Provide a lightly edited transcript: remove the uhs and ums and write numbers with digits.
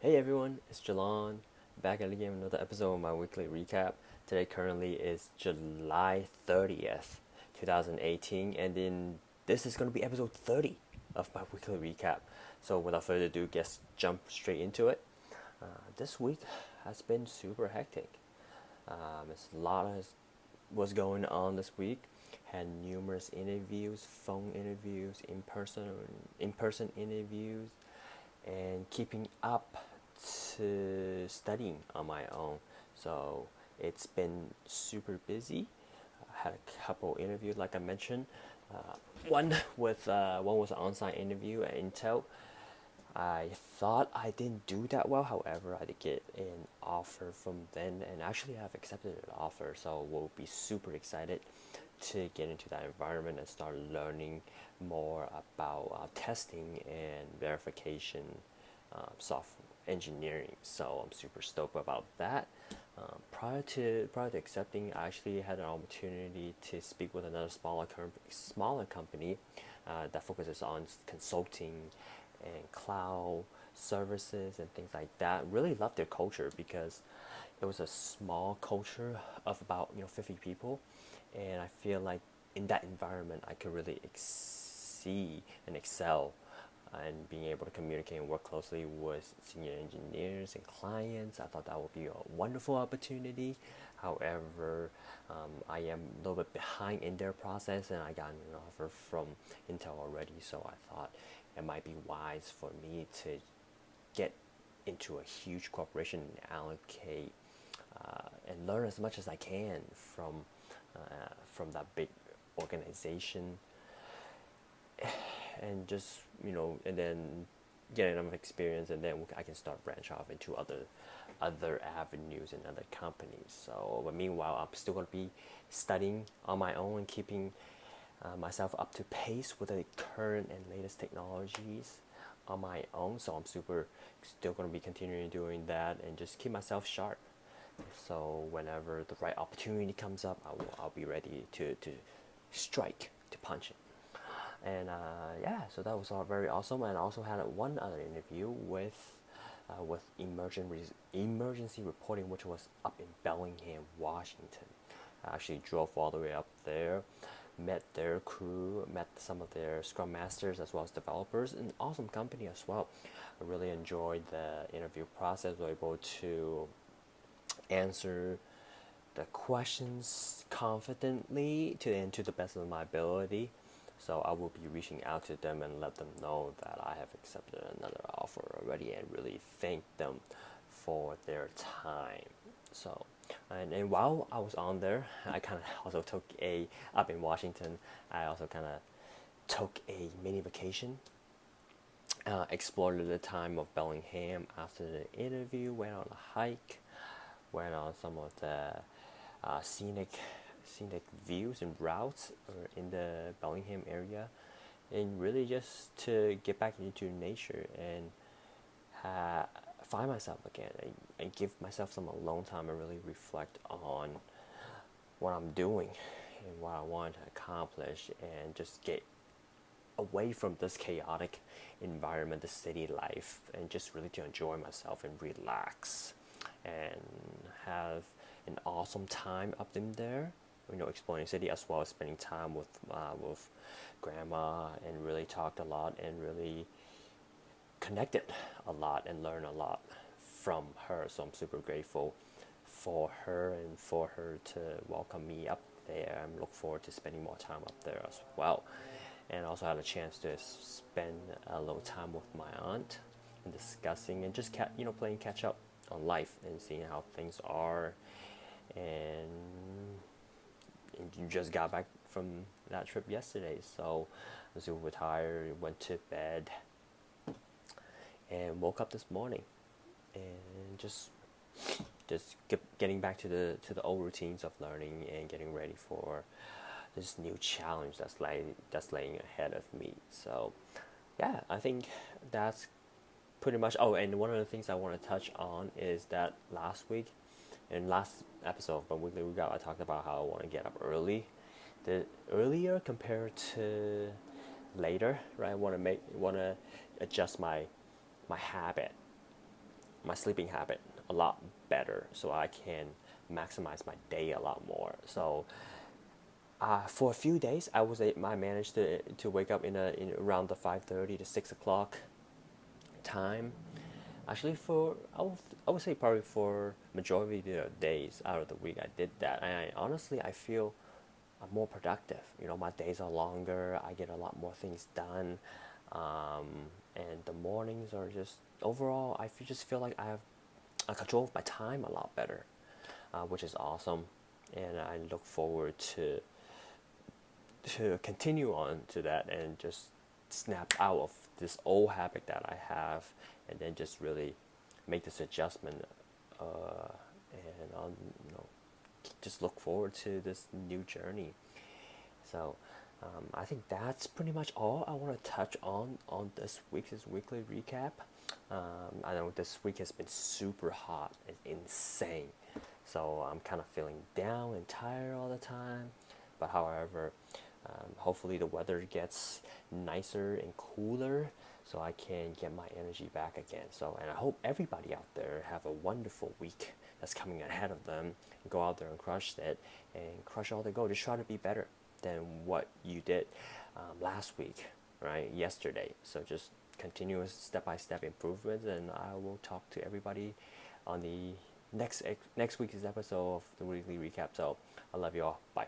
Hey everyone, it's Jalon, back at again with another episode of my weekly recap. Today currently is July 30th, 2018, and then this is going to be episode 30 of my weekly recap. So without further ado, let's jump straight into it. This week has been super hectic. There's a lot of was going on this week. Had numerous interviews, phone interviews, in person interviews, and keeping up to studying on my own. So it's been super busy. I had a couple interviews, like I mentioned. Uh, one was an on-site interview at Intel. I thought I didn't do that well. However, I did get an offer from them, and actually I've accepted an offer. So we'll be super excited to get into that environment and start learning more about testing and verification, software engineering. So I'm super stoked about that. Prior to accepting, I actually had an opportunity to speak with another smaller company that focuses on consulting and cloud services and things like that. Really loved their culture because it was a small culture of about 50 people, and I feel like in that environment I could really exceed and excel and being able to communicate and work closely with senior engineers and clients. I thought that would be a wonderful opportunity. However, I am a little bit behind in their process, and I got an offer from Intel already, so I thought it might be wise for me to get into a huge corporation and allocate and learn as much as I can from that big organization, and just and then get enough experience, and then I can start branch off into other avenues and other companies. So, but meanwhile, I'm still gonna be studying on my own and keeping myself up to pace with the current and latest technologies on my own. So I'm super still gonna be continuing doing that and just keep myself sharp. So whenever the right opportunity comes up, I'll be ready to strike, to punch it. And yeah, so that was all very awesome. And I also had one other interview with emergency reporting, which was up in Bellingham, Washington. I actually drove all the way up there, met their crew, met some of their scrum masters as well as developers, an awesome company as well. I really enjoyed the interview process. Was able to answer the questions confidently and to the best of my ability. So I will be reaching out to them and let them know that I have accepted another offer already, and really thank them for their time. So, and while I was on there, I kind of also took up in Washington, I also kind of took a mini vacation, explored the time of Bellingham after the interview, went on a hike, went on some of the scenic views and routes in the Bellingham area, and really just to get back into nature and find myself again, and give myself some alone time and really reflect on what I'm doing and what I want to accomplish, and just get away from this chaotic environment, the city life, and just really to enjoy myself and relax and have an awesome time up in there. Exploring the city as well as spending time with grandma, and really talked a lot and really connected a lot and learned a lot from her. So I'm super grateful for her and for her to welcome me up there. I look forward to spending more time up there as well. And also had a chance to spend a little time with my aunt and discussing and just playing catch up on life and seeing how things are. And you just got back from that trip yesterday, so I was super tired. Went to bed and woke up this morning, and just getting back to the old routines of learning and getting ready for this new challenge that's laying ahead of me. So yeah, I think that's pretty much. Oh, and one of the things I want to touch on is that last week, in last episode of my weekly recap, I talked about how I want to get up early, the earlier compared to later, right? I want to adjust my habit my sleeping habit a lot better, so I can maximize my day a lot more. So for a few days, I managed to wake up in around the 5:30 to 6 o'clock time. Actually, I would say probably for majority of the days out of the week, I did that, and honestly I feel I'm more productive. My days are longer. I get a lot more things done, um, and the mornings are just overall. Just feel like I have a control of my time a lot better, which is awesome, and I look forward to continue on to that and just snap out of this old habit that I have, and then just really make this adjustment, and just look forward to this new journey. So I think that's pretty much all I want to touch on this week's weekly recap. I know this week has been super hot and insane, so I'm kind of feeling down and tired all the time. But however, hopefully the weather gets nicer and cooler, so I can get my energy back again. So, and I hope everybody out there have a wonderful week that's coming ahead of them. Go out there and crush it, and crush all the goal. Just try to be better than what you did last week, right? Yesterday. So just continuous step-by-step improvements, and I will talk to everybody on the next week's episode of the weekly recap. So I love you all. Bye.